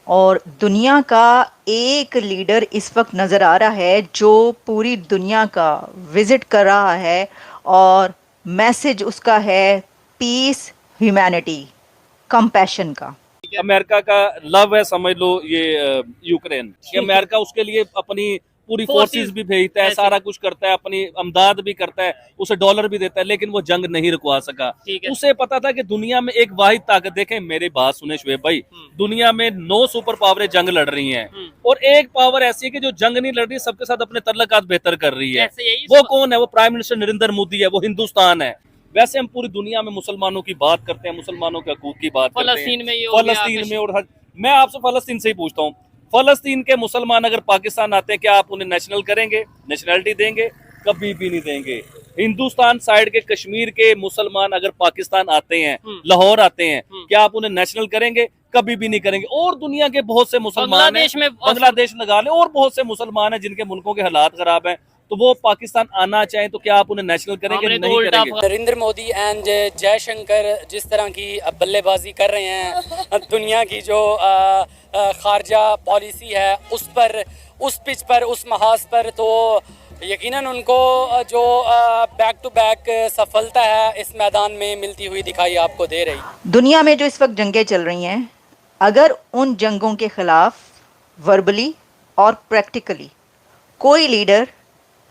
और दुनिया का एक लीडर इस वक्त नज़र आ रहा है जो पूरी दुनिया का विजिट कर रहा है और मैसेज उसका है पीस, ह्यूमैनिटी, कंपैशन का। अमेरिका का लव है समझ लो ये यूक्रेन कि अमेरिका उसके लिए अपनी पूरी फोर्सेस भी भेजता है, सारा कुछ करता है, अपनी अमदाद भी करता है, उसे डॉलर भी देता है, लेकिन वो जंग नहीं रुकवा सका। उसे पता था कि दुनिया में एक वाहिद ताकत, देखें मेरी बात सुने शुएब भाई, दुनिया में 9 सुपर पावरें जंग लड़ रही हैं और एक पावर ऐसी है कि जो जंग नहीं लड़ रही, सबके साथ अपने तल्लुकात बेहतर कर रही है। वो कौन है? वो प्राइम मिनिस्टर नरेंद्र मोदी है, वो हिंदुस्तान है। वैसे हम पूरी दुनिया में मुसलमानों की बात करते हैं, मुसलमानों के हकूक की बात करते हैं, फलस्तीन में और मैं आपसे फलस्तीन से ही पूछता हूँ, फलस्तीन के मुसलमान अगर पाकिस्तान आते हैं, क्या आप उन्हें नेशनल करेंगे, नेशनलिटी देंगे? कभी भी नहीं देंगे। हिंदुस्तान साइड के कश्मीर के मुसलमान अगर पाकिस्तान आते हैं, लाहौर आते हैं, क्या आप उन्हें नेशनल करेंगे? कभी भी नहीं करेंगे। और दुनिया के बहुत से मुसलमान हैं, बांग्लादेश लगा ले, और बहुत से मुसलमान हैं जिनके मुल्कों के हालात खराब हैं, तो वो पाकिस्तान आना चाहें तो क्या आप उन्हें नेशनल करेंगे? नहीं करेंगे। नरेंद्र मोदी एंड जयशंकर जिस तरह की बल्लेबाजी कर रहे हैं, दुनिया की जो खारजा पॉलिसी है उस पर, उस पिच पर, उस महाज पर, तो यकीनन उनको जो बैक टू बैक सफलता है इस मैदान में मिलती हुई दिखाई आपको दे रही। दुनिया में जो इस वक्त जंगें चल रही हैं, अगर उन जंगों के खिलाफ वर्बली और प्रैक्टिकली कोई लीडर।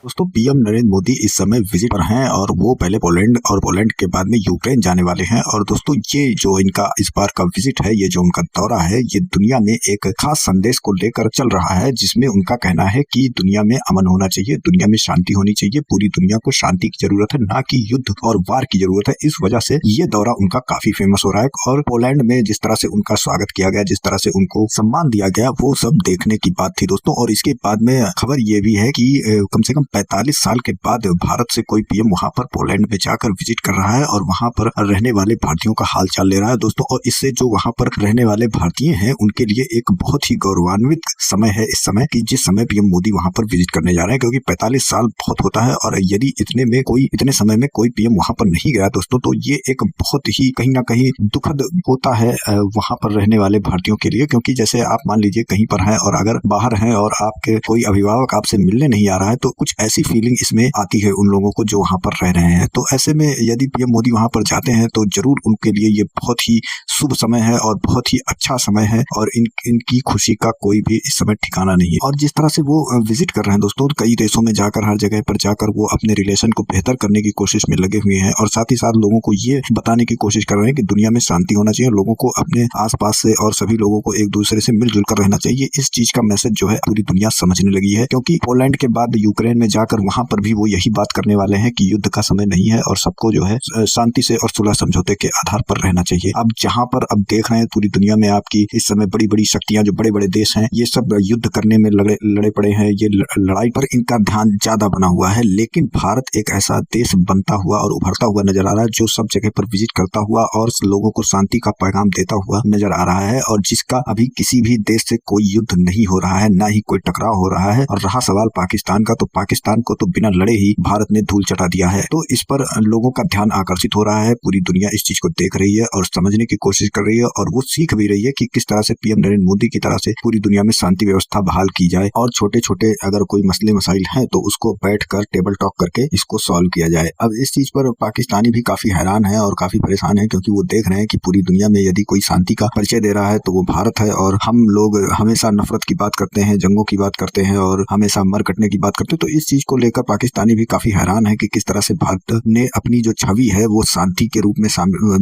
दोस्तों पीएम नरेंद्र मोदी इस समय विजिट पर हैं और वो पहले पोलैंड और पोलैंड के बाद में यूक्रेन जाने वाले हैं। और दोस्तों ये जो इनका इस बार का विजिट है, ये जो उनका दौरा है, ये दुनिया में एक खास संदेश को लेकर चल रहा है, जिसमें उनका कहना है कि दुनिया में अमन होना चाहिए, दुनिया में शांति होनी चाहिए, पूरी दुनिया को शांति की जरूरत है, ना कि युद्ध और वार की जरूरत है। इस वजह से ये दौरा उनका काफी फेमस हो रहा है। और पोलैंड में जिस तरह से उनका स्वागत किया गया, जिस तरह से उनको सम्मान दिया गया, वो सब देखने की बात थी दोस्तों। और इसके बाद में खबर ये भी है कि कम से कम 45 साल के बाद भारत से कोई पीएम वहां पर पोलैंड में जाकर विजिट कर रहा है और वहां पर रहने वाले भारतीयों का हाल चाल ले रहा है दोस्तों। और इससे जो वहां पर रहने वाले भारतीय हैं उनके लिए एक बहुत ही गौरवान्वित समय है इस समय, कि जिस समय पीएम मोदी वहां पर विजिट करने जा रहे हैं, क्योंकि 45 साल बहुत होता है और यदि इतने समय में कोई पीएम वहां पर नहीं गया दोस्तों, तो ये एक बहुत ही कहीं ना कहीं दुखद होता है वहां पर रहने वाले भारतीयों के लिए। क्योंकि जैसे आप मान लीजिए कहीं पर हैं और अगर बाहर हैं और आपके कोई अभिभावक आपसे मिलने नहीं आ रहा है, तो कुछ ऐसी फीलिंग इसमें आती है उन लोगों को जो वहां पर रह रहे हैं। तो ऐसे में यदि पीएम मोदी वहां पर जाते हैं तो जरूर उनके लिए ये बहुत ही शुभ समय है और बहुत ही अच्छा समय है, और इनकी खुशी का कोई भी इस समय ठिकाना नहीं है। और जिस तरह से वो विजिट कर रहे हैं दोस्तों, कई देशों में जाकर, हर जगह पर जाकर वो अपने रिलेशन को बेहतर करने की कोशिश में लगे हुए हैं, और साथ ही साथ लोगों को ये बताने की कोशिश कर रहे हैं कि दुनिया में शांति होना चाहिए, लोगों को अपने आसपास से और सभी लोगों को एक दूसरे से मिलजुल कर रहना चाहिए। इस चीज का मैसेज जो है पूरी दुनिया समझने लगी है, क्योंकि पोलैंड के बाद यूक्रेन में जाकर वहां पर भी वो यही बात करने वाले हैं कि युद्ध का समय नहीं है और सबको जो है शांति से और सुलह समझौते के आधार पर रहना चाहिए। अब जहां पर अब देख रहे हैं पूरी दुनिया में आपकी इस समय बड़ी बड़ी शक्तियां, जो बड़े बड़े देश हैं, ये सब युद्ध करने में लड़े पड़े हैं, ये लड़ाई पर इनका ध्यान ज्यादा बना हुआ है। लेकिन भारत एक ऐसा देश बनता हुआ और उभरता हुआ नजर आ रहा है, जो सब जगह पर विजिट करता हुआ और लोगों को शांति का पैगाम देता हुआ नजर आ रहा है, और जिसका अभी किसी भी देश से कोई युद्ध नहीं हो रहा है, ना ही कोई टकराव हो रहा है। और रहा सवाल पाकिस्तान का, तो पाकिस्तान को तो बिना लड़े ही भारत ने धूल चटा दिया है। तो इस पर लोगों का ध्यान आकर्षित हो रहा है, पूरी दुनिया इस चीज को देख रही है और समझने की कोशिश कर रही है, और वो सीख भी रही है कि किस तरह से पीएम नरेंद्र मोदी की तरह से पूरी दुनिया में शांति व्यवस्था बहाल की जाए, और छोटे छोटे अगर कोई मसले मसाइल हैं तो उसको बैठकर टेबल टॉक करके इसको सॉल्व किया जाए। अब इस चीज पर पाकिस्तानी भी काफी हैरान है और काफी परेशान है, क्योंकि वो देख रहे हैं कि पूरी दुनिया में यदि कोई शांति का परिचय दे रहा है तो वो भारत है, और हम लोग हमेशा नफरत की बात करते हैं, जंगों की बात करते हैं और हमेशा मर कटने की बात करते हैं। तो इस चीज को लेकर पाकिस्तानी भी काफी हैरान है कि किस तरह से भारत ने अपनी जो छवि है वो शांति के रूप में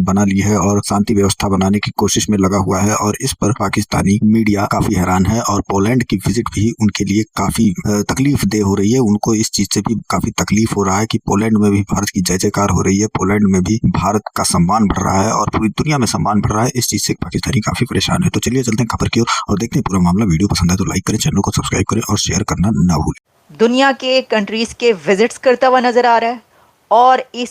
बना ली है और शांति व्यवस्था बनाने की कोशिश में लगा हुआ है। और इस पर पाकिस्तानी मीडिया काफी हैरान है, और पोलैंड की विजिट भी उनके लिए काफी तकलीफ दे हो रही है। उनको इस चीज से भी काफी तकलीफ हो रहा है कि पोलैंड में भी भारत की जय जयकार हो रही है, पोलैंड में भी भारत का सम्मान बढ़ रहा है और पूरी दुनिया में सम्मान बढ़ रहा है। इस चीज से पाकिस्तानी काफी परेशान है। तो चलिए चलते हैं खबर की ओर और देखते हैं पूरा मामला। वीडियो पसंद है तो लाइक करें, चैनल को सब्सक्राइब करें और शेयर करना ना भूलें। दुनिया के कंट्रीज के विजिट्स करता हुआ नजर आ रहा है और इस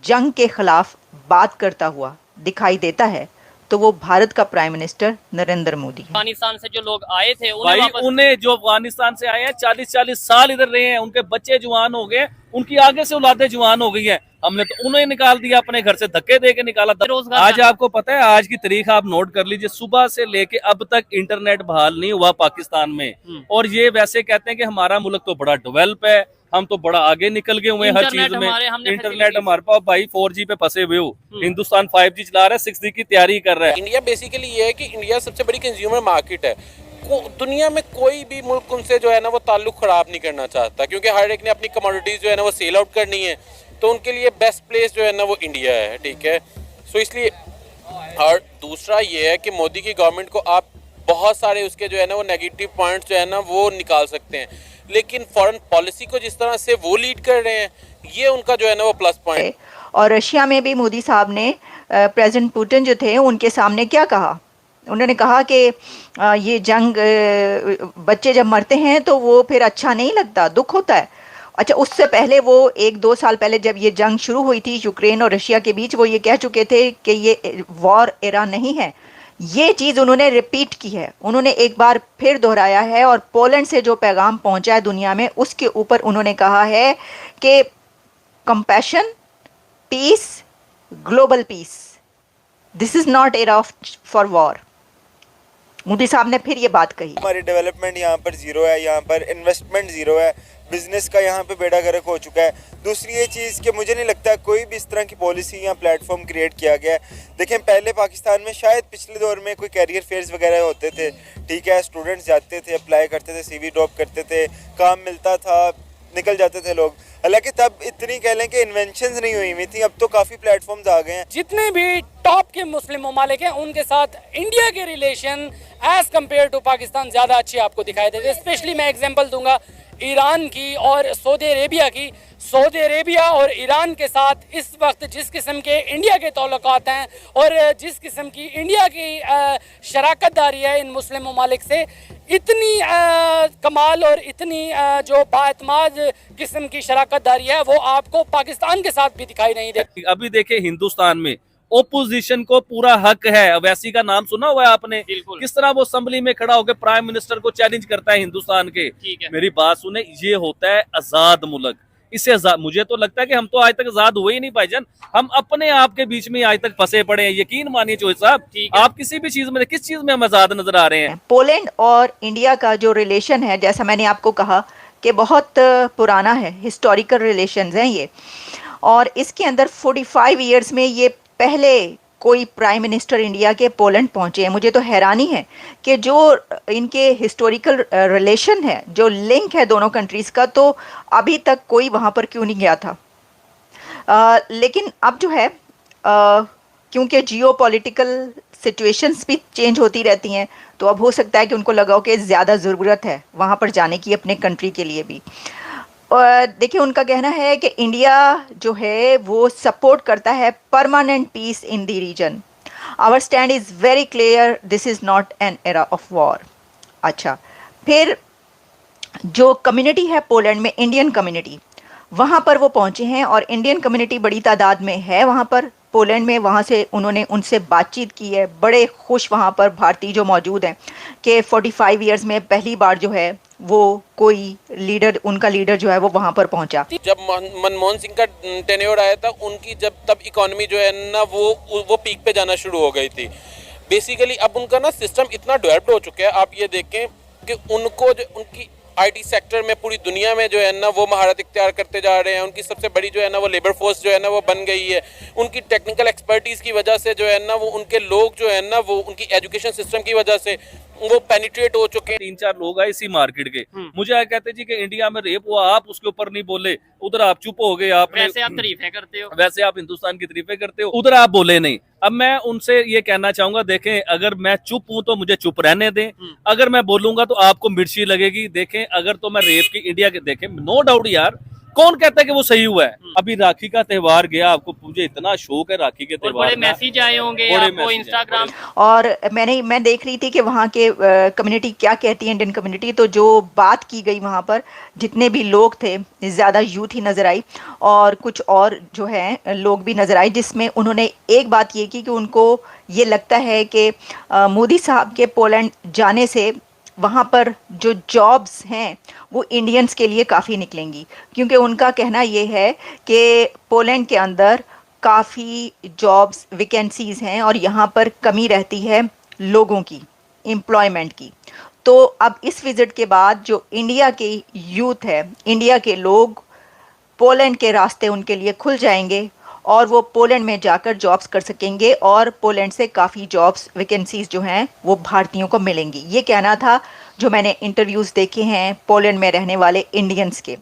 जंग के खिलाफ बात करता हुआ दिखाई देता है। तो वो भारत का प्राइम मिनिस्टर नरेंद्र मोदी है। अफगानिस्तान से जो लोग आए थे भाई वापस उन्हें जो अफगानिस्तान से आए हैं 40-40 साल इधर रहे हैं, उनके बच्चे जवान हो गए, उनकी आगे से औलादें जवान हो गई हैं, हमने तो उन्हें निकाल दिया, अपने घर से धक्के दे के निकाला। रोजगार आज आपको पता है, आज की तारीख आप नोट कर लीजिए, सुबह से लेके अब तक इंटरनेट बहाल नहीं हुआ पाकिस्तान में। और ये वैसे कहते हैं कि हमारा मुल्क तो बड़ा डेवलप है, हम तो बड़ा आगे निकल गए हुए हैं हर चीज में, इंटरनेट हमारे पास। भाई 4G पे फंसे हुए हो, हिंदुस्तान 5G चला रहा है, 6G की तैयारी कर रहा है। इंडिया बेसिकली ये है कि इंडिया सबसे बड़ी कंज्यूमर मार्केट है। दुनिया में कोई भी मुल्क उनसे जो है ना वो ताल्लुक खराब नहीं करना चाहता, क्योंकि हर एक ने अपनी कमोडिटीज जो है ना वो सेल आउट करनी है, तो उनके लिए बेस्ट प्लेस जो है ना वो इंडिया है, ठीक है। सो इसलिए, और दूसरा ये है कि मोदी की गवर्नमेंट को आप बहुत सारे उसके जो है ना वो नेगेटिव पॉइंट्स जो है ना वो निकाल सकते हैं, लेकिन फॉरेन पॉलिसी को जिस तरह से वो लीड कर रहे हैं, ये उनका जो है ना वो प्लस पॉइंट। और रशिया में भी मोदी साहब ने प्रेसिडेंट पुतिन जो थे उनके सामने क्या कहा, उन्होंने कहा कि ये जंग, बच्चे जब मरते हैं तो वो फिर अच्छा नहीं लगता, दुख होता है। अच्छा, उससे पहले वो 1-2 साल पहले जब ये जंग शुरू हुई थी यूक्रेन और रशिया के बीच, वो ये कह चुके थे कि ये वॉर एरा नहीं है। ये चीज़ उन्होंने रिपीट की है, उन्होंने एक बार फिर दोहराया है, और पोलैंड से जो पैगाम पहुंचा है दुनिया में उसके ऊपर उन्होंने कहा है कि compassion, peace, global peace, this is not era for war. Modi साहब ने फिर ये बात कही। हमारी डेवलपमेंट यहाँ पर ज़ीरो है, यहाँ पर इन्वेस्टमेंट ज़ीरो है, बिजनेस का यहाँ पे बेड़ा गर्क हो चुका है। दूसरी ये चीज़ कि मुझे नहीं लगता कोई भी इस तरह की पॉलिसी या प्लेटफॉर्म क्रिएट किया गया है। देखें, पहले पाकिस्तान में शायद पिछले दौर में कोई कैरियर फेयर्स वगैरह होते थे, ठीक है, स्टूडेंट्स जाते थे, अप्लाई करते थे, CV ड्रॉप करते थे, काम मिलता था, निकल जाते थे लोग। हालांकि तब इतनी कह लें कि इन्वेंशंस नहीं हुई थी, अब तो काफ़ी प्लेटफॉर्म्स आ गए हैं। जितने भी टॉप के मुस्लिम ममालिक हैं उनके साथ इंडिया के relation as compare to Pakistan ज़्यादा अच्छे आपको दिखाई देते हैं। स्पेशली मैं एग्जांपल दूंगा ईरान की और सऊदी अरेबिया की। सऊदी अरेबिया और ईरान के साथ इस वक्त जिस किस्म के इंडिया के ताल्लुकात हैं और जिस किस्म की इंडिया की शराकतदारी है इन मुस्लिम ममालिक से, इतनी कमाल और इतनी जो बाएतमाद किस्म की शराकतदारी है वो आपको पाकिस्तान के साथ भी दिखाई नहीं देती। अभी देखे हिंदुस्तान में ओपोजिशन को पूरा हक है। अवैसी का नाम सुना हुआ है आपने, किस तरह वो असेंबली में खड़ा होकर प्राइम मिनिस्टर को चैलेंज करता है हिंदुस्तान के। मेरी बात सुने, ये होता है आजाद मुल्क। इससे मुझे तो लगता है कि हम तो आज तक आजाद हुए ही नहीं भाईजान, हम अपने आप के बीच में आज तक फंसे पड़े हैं। यकीन मानिए चौधरी साहब, आप किसी भी चीज में, किस चीज में हम आजाद नजर आ रहे हैं? पोलैंड और इंडिया का जो रिलेशन है, जैसा मैंने आपको कहा कि बहुत पुराना है, हिस्टोरिकल रिलेशंस हैं ये, और इसके अंदर 45 इयर्स में ये पहले कोई प्राइम मिनिस्टर इंडिया के पोलैंड पहुंचे हैं। मुझे तो हैरानी है कि जो इनके हिस्टोरिकल रिलेशन है, जो लिंक है दोनों कंट्रीज़ का, तो अभी तक कोई वहाँ पर क्यों नहीं गया था। लेकिन अब जो है, क्योंकि जियोपॉलिटिकल सिचुएशंस भी चेंज होती रहती हैं, तो अब हो सकता है कि उनको लगा हो कि ज़्यादा ज़रूरत है वहाँ पर जाने की अपने कंट्री के लिए भी। और देखिए, उनका कहना है कि इंडिया जो है वो सपोर्ट करता है permanent peace in the region. Our stand is very clear, this is not an era of war. अच्छा, फिर जो कम्युनिटी है पोलैंड में, इंडियन कम्युनिटी, वहाँ पर वो पहुँचे हैं, और इंडियन कम्युनिटी बड़ी तादाद में है वहाँ पर पोलैंड में। वहाँ से उन्होंने उनसे बातचीत की है, बड़े खुश वहाँ पर भारतीय जो मौजूद हैं कि 45 इयर्स में पहली बार जो है वो कोई लीडर, उनका लीडर जो है वो वहाँ पर पहुँचा। जब मनमोहन सिंह का टेन्योर आया था, उनकी तब इकोनॉमी जो है ना वो पीक पे जाना शुरू हो गई थी। बेसिकली अब उनका ना सिस्टम इतना डेवलप्ड हो चुका है, आप ये देखें कि उनको जो उनकी IT सेक्टर में पूरी दुनिया में जो है ना वो महारत इख्तियार करते जा रहे हैं। उनकी सबसे बड़ी जो है ना वो लेबर फोर्स जो है ना वो बन गई है। उनकी टेक्निकल एक्सपर्टीज़ की वजह से जो है ना वो उनके लोग जो है ना वो उनकी एजुकेशन सिस्टम की वजह से वो पेनिट्रेट हो चुके हैं। 3-4 लोग आए इसी मार्केट के, मुझे आए कहते जी कि इंडिया में रेप हुआ, आप उसके ऊपर नहीं बोले, उधर आप चुप हो गए, आप वैसे आप तारीफें करते हो, वैसे आप हिंदुस्तान की तारीफें करते हो, उधर आप बोले नहीं। अब मैं उनसे ये कहना चाहूंगा, देखें, अगर मैं चुप हूं तो मुझे चुप रहने दें, अगर मैं बोलूंगा तो आपको मिर्ची लगेगी। देखें, अगर तो मैं रेप की इंडिया के, देखें, नो डाउट यार, कौन कहता है कि वो सही हुआ है? अभी राखी का त्योहार गया, आपको मुझे इतना शौक है राखी के और त्योहार बड़े का। मैसेज आए होंगे बड़े आपको मैसेज आए, इंस्टाग्राम और मैं देख रही थी कि वहाँ के कम्युनिटी क्या कहती है, इंडियन कम्युनिटी। तो जो बात की गई वहाँ पर, जितने भी लोग थे, ज़्यादा यूथ ही नज़र आई और कुछ और जो है लोग भी नज़र आए, जिसमें उन्होंने एक बात ये की कि उनको ये लगता है कि मोदी साहब के पोलैंड जाने से वहाँ पर जो जॉब्स हैं वो इंडियंस के लिए काफ़ी निकलेंगी, क्योंकि उनका कहना ये है कि पोलैंड के अंदर काफ़ी जॉब्स वैकेंसीज़ हैं और यहाँ पर कमी रहती है लोगों की, एम्प्लॉयमेंट की। तो अब इस विज़िट के बाद जो इंडिया के यूथ है, इंडिया के लोग, पोलैंड के रास्ते उनके लिए खुल जाएंगे और वो पोलैंड में जाकर जॉब्स कर सकेंगे और पोलैंड से काफ़ी जॉब्स वैकेंसीज़ जो हैं वो भारतीयों को मिलेंगी। ये कहना था जो मैंने इंटरव्यूज़ देखे हैं पोलैंड में रहने वाले इंडियंस के।